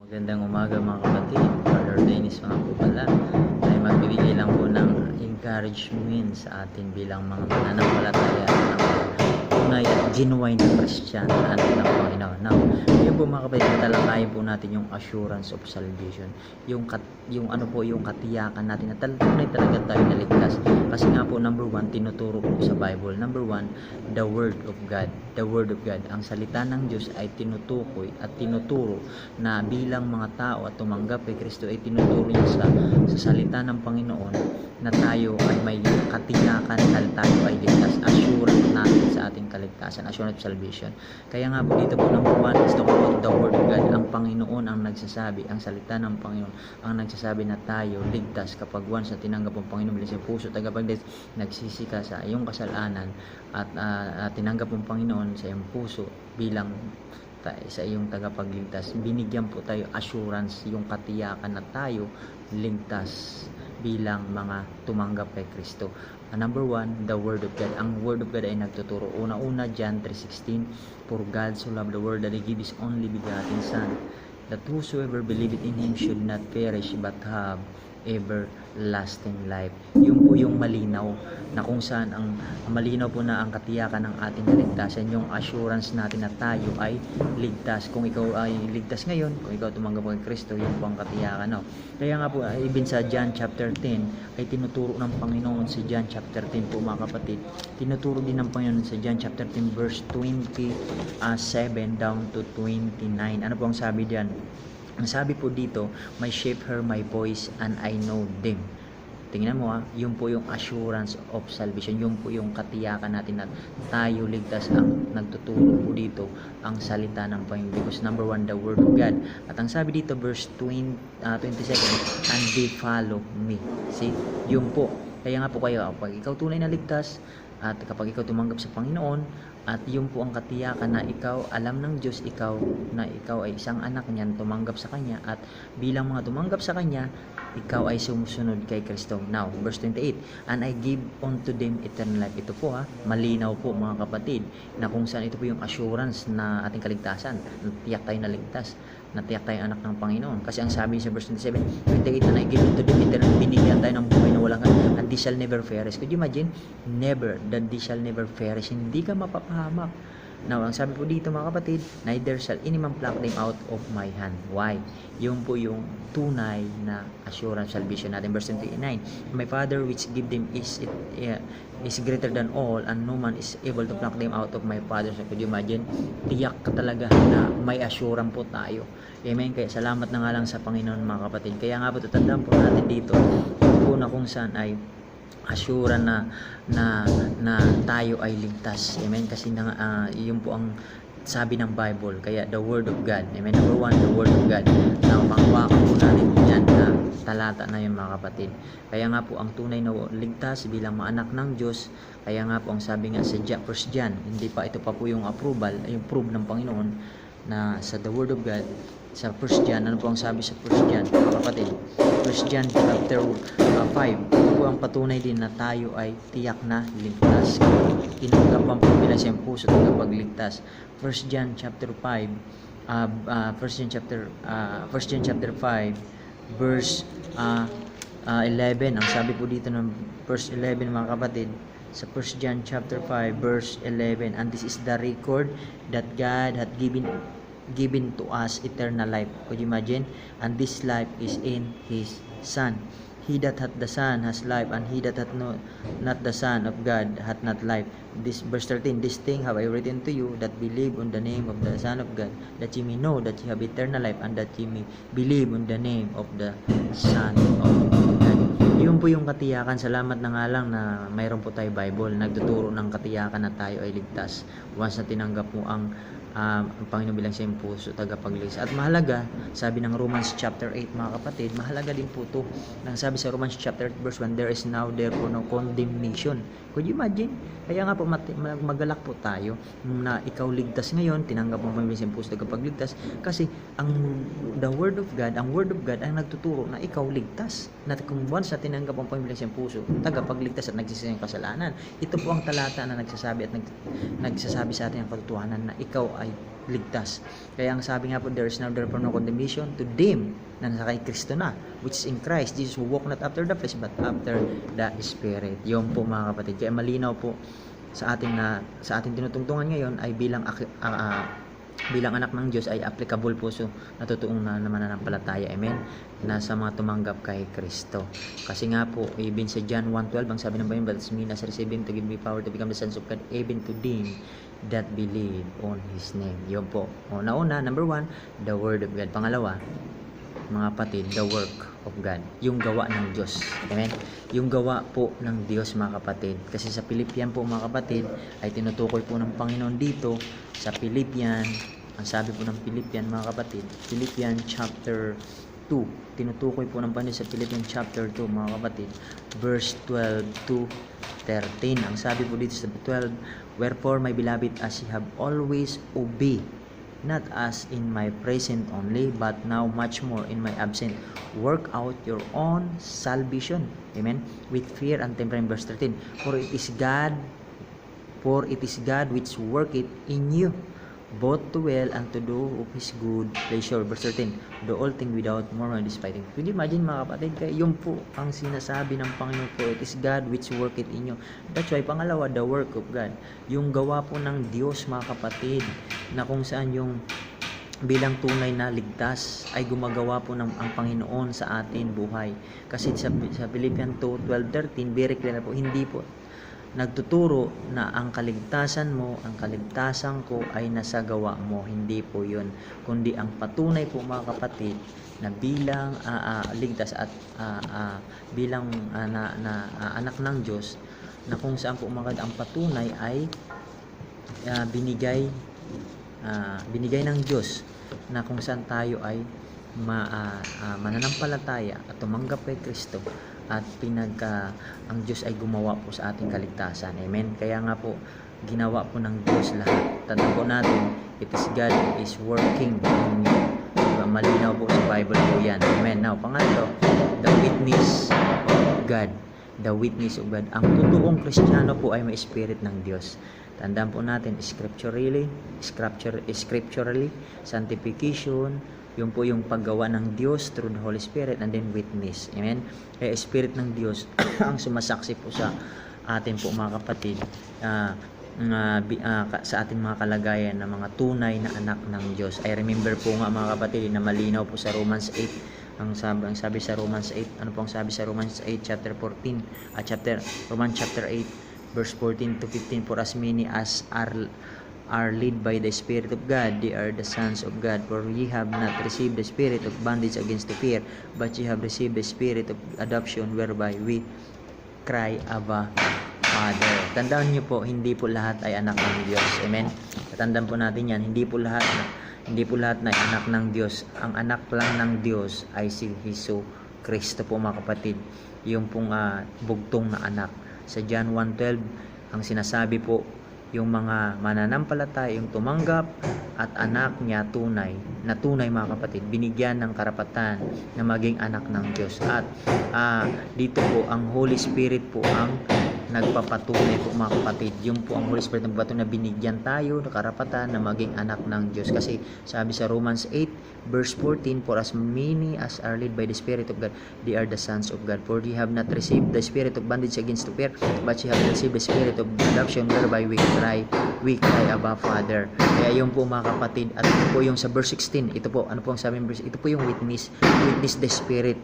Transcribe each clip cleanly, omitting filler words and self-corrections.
Magandang umaga mga kapatid. Father Dennis nga po pala ay magbibigay lang po ng encouragement sa atin bilang mga mananampalataya ng tunay at genuine na Christian sa ating ng Panginoon. Now, yun po mga kapatid, talakayin po natin yung assurance of salvation. Yung ano po, yung katiyakan natin na tunay talaga tayo naligtas. Kasi nga po, number one, tinuturo po sa Bible. Number one, the Word of God. The Word of God. Ang salita ng Diyos ay tinutukoy at tinuturo na bilang mga tao at tumanggap kay Kristo ay tinuturo niya sa salita ng Panginoon na tayo ay may katiyakan na tayo ay ligtas. Assurance natin sa ating kaligtasan. Assurance of salvation. Kaya nga po dito po number one is the Word of God. Ang Panginoon ang nagsasabi, ang salita ng Panginoon ang nagsasabi na tayo ligtas kapag once na tinanggap ang Panginoon bilang sa puso, tagapagligtas, nagsisi ka sa iyong kasalanan at tinanggap ang Panginoon sa iyong puso bilang sa iyong tagapagligtas, binigyan po tayo assurance, yung katiyakan na tayo ligtas bilang mga tumanggap kay Kristo. Number one, the Word of God. Ang Word of God ay nagtuturo. Una-una, John 3:16, for God so loved the world that He gave His only begotten Son, that whosoever believeth in Him should not perish but have everlasting life. Yung po yung malinaw na kung saan ang malinaw po na ang katiyakan ng ating kaligtasan, yung assurance natin na tayo ay ligtas. Kung ikaw ay ligtas ngayon, kung ikaw tumanggap kay Kristo, yun po ang katiyakan. No? Kaya nga po, even sa John chapter 10, ay tinuturo ng Panginoon si John chapter 10 po mga kapatid. Tinuturo din ng Panginoon sa John chapter 10 verse 27 down to 29. Ano po ang sabi diyan? Ang sabi po dito, my sheep hear my voice and I know them. Tingnan mo yun po yung assurance of salvation. Yun po yung katiyakan natin na tayo ligtas. Ang nagtuturo po dito ang salita ng Panginoon. Because number one, the Word of God. At ang sabi dito, verse 27, and they follow me. See? Yun po. Kaya nga po kayo, pag ikaw tunay na ligtas, at kapag ikaw tumanggap sa Panginoon, at yun po ang katiyakan na ikaw, alam ng Diyos, ikaw ay isang anak niyan, tumanggap sa Kanya, at bilang mga tumanggap sa Kanya, ikaw ay sumusunod kay Kristo. Now, verse 28, and I give unto them eternal life. Ito po malinaw po mga kapatid, na kung saan ito po yung assurance na ating kaligtasan, natiyak tayo na ligtas, natiyak tayo anak ng Panginoon. Kasi ang sabi sa verse 27, 28, and I give unto them eternal life, binigyan tayo ng buhay na walang hanggan, and they shall never perish. Could you imagine? Never, that they shall never perish. Hindi ka mapapahamak. Now, ang sabi po dito mga kapatid, neither shall any man pluck them out of my hand. Why? Yung po yung tunay na assurance salvation natin. Verse 29, my Father which give them is greater than all, and no man is able to pluck them out of my Father. So, could you imagine? Tiyak ka talaga na may assurance po tayo. Amen. Kaya salamat na nga lang sa Panginoon mga kapatid. Kaya nga po tatandaan po natin dito po na kung saan ay assurance na tayo ay ligtas. Amen. Kasi yun po ang sabi ng Bible. Kaya the Word of God. Amen. Number one, the Word of God. Now, pangwakan po natin yan na talata na yun mga kapatid. Kaya nga po ang tunay na ligtas bilang mga anak ng Diyos. Kaya nga po ang sabi nga sa 1 John, hindi pa ito pa po yung approval, yung proof ng Panginoon na sa the Word of God. Sa 1 John, ano po ang sabi sa 1 John mga kapatid? 1 John chapter 5, po ang patunay din na tayo ay tiyak na ligtas. Tinanggap ang pagbilang sa puso at pagligtas. 1 John chapter 5, 1 John chapter 5 verse 11. Ang sabi po dito ng verse 11 mga kapatid, sa 1 John chapter 5 verse 11, and this is the record that God had given to us eternal life. Could you imagine? And this life is in His Son. He that hath the Son has life, and he that hath not the Son of God hath not life. This verse 13, this thing have I written to you that believe on the name of the Son of God, that ye may know that ye have eternal life, and that ye may believe on the name of the Son of God. Yun po yung katiyakan. Salamat na nga lang na mayroon po tayo Bible. Nagtuturo ng katiyakan na tayo ay ligtas. Once na tinanggap mo ang Panginoon bilang siyang puso, tagapagligtas. At mahalaga, sabi ng Romans chapter 8 mga kapatid, mahalaga din po ito. Nang sabi sa Romans chapter 8 verse 1, there is now therefore no condemnation. Could you imagine? Kaya nga po magalak po tayo na ikaw ligtas ngayon, tinanggap mo Panginoon bilang siyang puso, tagapagligtas, kasi the Word of God, ang Word of God ang nagtuturo na ikaw ligtas. Na kung once na tinanggap ang Panginoon bilang siyang puso, tagapagligtas at nagsisisi ng kasalanan. Ito po ang talata na nagsasabi sa atin ang katotohanan na ikaw ay ay ligtas. Kaya ang sabi nga po, there is now therefore no condemnation to them na nasa kay Kristo na, which is in Christ Jesus, who walk not after the flesh but after the Spirit. Yun po mga kapatid. Kaya malinaw po sa ating tinutungtungan ngayon ay bilang anak ng Diyos ay applicable po so natutuong na mananampalataya, amen, na sa mga tumanggap kay Kristo. Kasi nga po, even sa John 1:12, ang sabi ng Bible, but me has received him to give me power to become the sons of God, even to them that believe on His name. Yun po. Una, number 1, the Word of God. Pangalawa, mga kapatid, the work of God. Yung gawa ng Diyos. Amen? Yung gawa po ng Diyos, mga kapatid. Kasi sa Philippian po, mga kapatid, ay tinutukoy po ng Panginoon dito sa Philippian. Ang sabi po ng Philippian, mga kapatid, Philippian chapter 2. Tinutukoy po ng Panginoon sa Philippian chapter 2, mga kapatid, verse 12 to 13. Ang sabi po dito sa 12, wherefore, my beloved, as ye have always obeyed, not as in my present only, but now much more in my absent, work out your own salvation, amen, with fear and trembling. Verse 13, for it is God which worketh in you, both to will and to do of His good pleasure. Verse 13, do all things without murmuring and fighting. Could you imagine, mga kapatid, kaya yun po ang sinasabi ng Panginoon po, it is God which worketh in you. That's why, pangalawa, the work of God. Yung gawa po ng Diyos, mga kapatid, na kung saan yung bilang tunay na ligtas ay gumagawa po ng ang Panginoon sa atin buhay. Kasi sa Philippians 2:12-13, very clear po, hindi po nagtuturo na ang kaligtasan mo, ang kaligtasan ko ay nasa gawa mo. Hindi po yun. Kundi ang patunay po, mga kapatid, na bilang ligtas at bilang anak ng Diyos, na kung saan po, mga kapatid, ang patunay ay binigay ng Diyos, na kung saan tayo ay mananampalataya at tumanggap kay Kristo, at ang Diyos ay gumawa po sa ating kaligtasan. Amen. Kaya nga po, ginawa po ng Diyos lahat. Tandaan po natin, it is God is working in you. Diba? Malinaw po sa Bible po yan. Amen. Now, pangatlo, the witness of God. The witness of God. Ang totoong Kristiyano po ay may Spirit ng Diyos. Tandaan po natin, scripturally, sanctification, yun po yung paggawa ng Diyos through the Holy Spirit, and then witness. Amen? Kaya Spirit ng Diyos ang sumasaksi po sa atin po, mga kapatid, sa ating mga kalagayan na mga tunay na anak ng Diyos. I remember po nga, mga kapatid, na malinaw po sa Romans 8. Ang sabi sa Romans 8, ano po ang sabi sa Romans 8 chapter 14, Romans chapter 8 verse 14 to 15, for as many as are led by the Spirit of God, they are the sons of God. For ye have not received the spirit of bondage against the fear, but ye have received the Spirit of adoption, whereby we cry, Abba, Father. Tandaan niyo po, hindi po lahat ay anak ng Diyos. Amen? Tandaan po natin yan, hindi po lahat na anak ng Diyos. Ang anak lang ng Diyos ay si Hesus Kristo po, mga kapatid. Yung pong bugtong na anak. Sa John 1:12, ang sinasabi po, yung mga mananampalataya, yung tumanggap at anak niya tunay, mga kapatid, binigyan ng karapatan na maging anak ng Diyos. At dito po, ang Holy Spirit po ang nagpapatunay po, mga kapatid. Yung po ang Holy Spirit ng bato na binigyan tayo ng karapatan na maging anak ng Diyos. Kasi sabi sa Romans 8 verse 14, for as many as are led by the Spirit of God, they are the sons of God. For ye have not received the spirit of bondage against the fear, but ye have received the Spirit of adoption, whereby we cry, Abba, Father. Kaya yun po, mga kapatid, at ito po yung sa verse 16, ito po, ano po ang sabi ng verse, ito po yung witness the Spirit.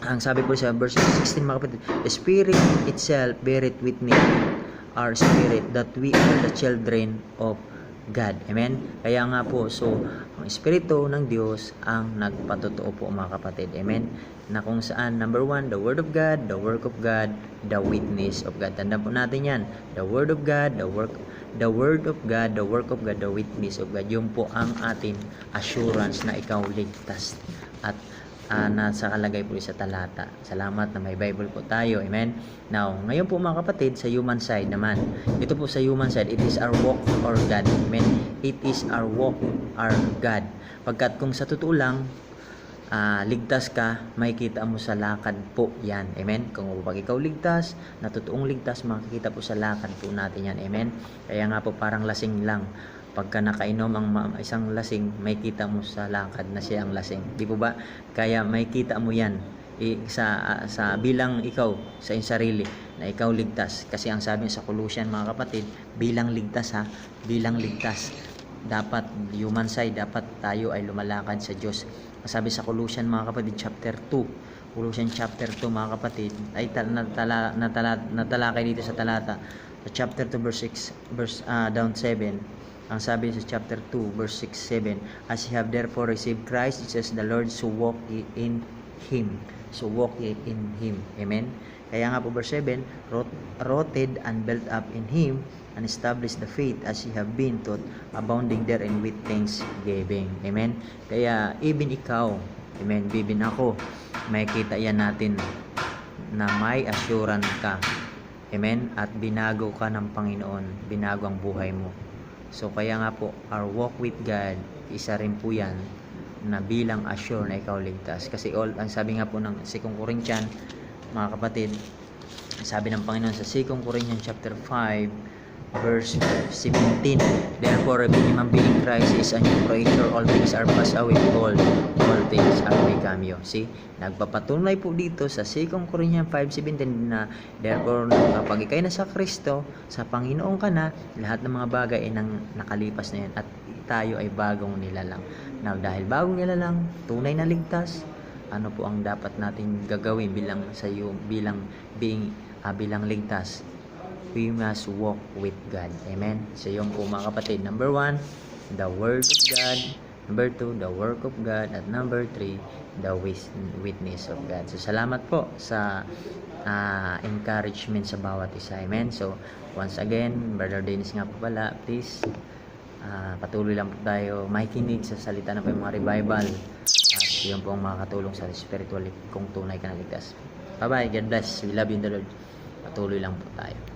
Ang sabi po sa verse 16, mga kapatid, the Spirit itself beareth witness with our spirit that we are the children of God. Amen? Kaya nga po, so, ang Espiritu ng Diyos ang nagpatotoo po, mga kapatid. Amen? Na kung saan, number 1, the Word of God, the work of God, the witness of God. Tandaan po natin yan. The Word of God, the Word of God, the work of God, the witness of God. Yun po ang ating assurance na ikaw ligtas. At nasa kalagay po sa talata. Salamat na may Bible po tayo. Amen? Now, ngayon po, mga kapatid, sa human side naman. Ito po sa human side, it is our walk or God. Amen? It is our walk, our God. Pagkat kung sa totoo lang, ligtas ka, makikita mo sa lakad po yan. Amen? Kung pag ikaw ligtas, na totoong ligtas, makikita po sa lakad po natin yan. Amen? Kaya nga po, parang lasing lang. pagka nakainom ang isang lasing, may kita mo sa lakad na siya ang lasing. Di po ba? Kaya may kita mo yan sa bilang ikaw sa iyong sarili na ikaw ligtas. Kasi ang sabi sa Colossians mga kapatid, bilang ligtas bilang ligtas. Dapat human side, dapat tayo ay lumalakad sa Diyos. Ang sabi sa Colossians mga kapatid chapter 2, Colossians chapter 2 mga kapatid, ay natalakay dito sa talata sa chapter 2 verse down 7. Ang sabi sa chapter 2 verse 6-7, as ye have therefore received Christ Jesus the Lord, so walk ye in Him. So walk ye in Him. Amen. Kaya nga po verse 7, rooted and built up in Him, and establish the faith as ye have been taught, abounding therein with thanksgiving. Amen. Kaya even ikaw, amen, even ako, may kita yan natin na may assurance ka. Amen. At binago ka ng Panginoon, binago ang buhay mo. So kaya nga po, our walk with God, isa rin po yan na bilang assure na ikaw ligtas. Kasi ang sabi nga po ng 2 Corinthians, mga kapatid, sabi ng Panginoon sa 2 Corinthians chapter 5 verse 17, therefore if any man be in Christ is a new creature, all things are passed away, behold, all things are become new. See, nagpapatunay po dito sa 2 Corinthians 5:17 na therefore kapag ikay na sa Kristo, sa Panginoon ka na, lahat ng mga bagay ay nakalipas na yan at tayo ay bagong nilalang. Now, dahil bagong nilalang, tunay na ligtas, ano po ang dapat nating gagawin bilang sa iyo, bilang ligtas? We must walk with God. Amen. So yung po mga kapatid, number 1, the Word of God. Number 2, the work of God. At number 3, the witness of God. So salamat po sa encouragement sa bawat isa. Amen. So once again, Brother Dennis nga po pala, please patuloy lang po tayo makikinig sa salita ng mga revival. At yun po ang makakatulong sa spiritual kung tunay ka na ligtas. Bye bye. God bless. We love you in the Lord. Patuloy lang po tayo.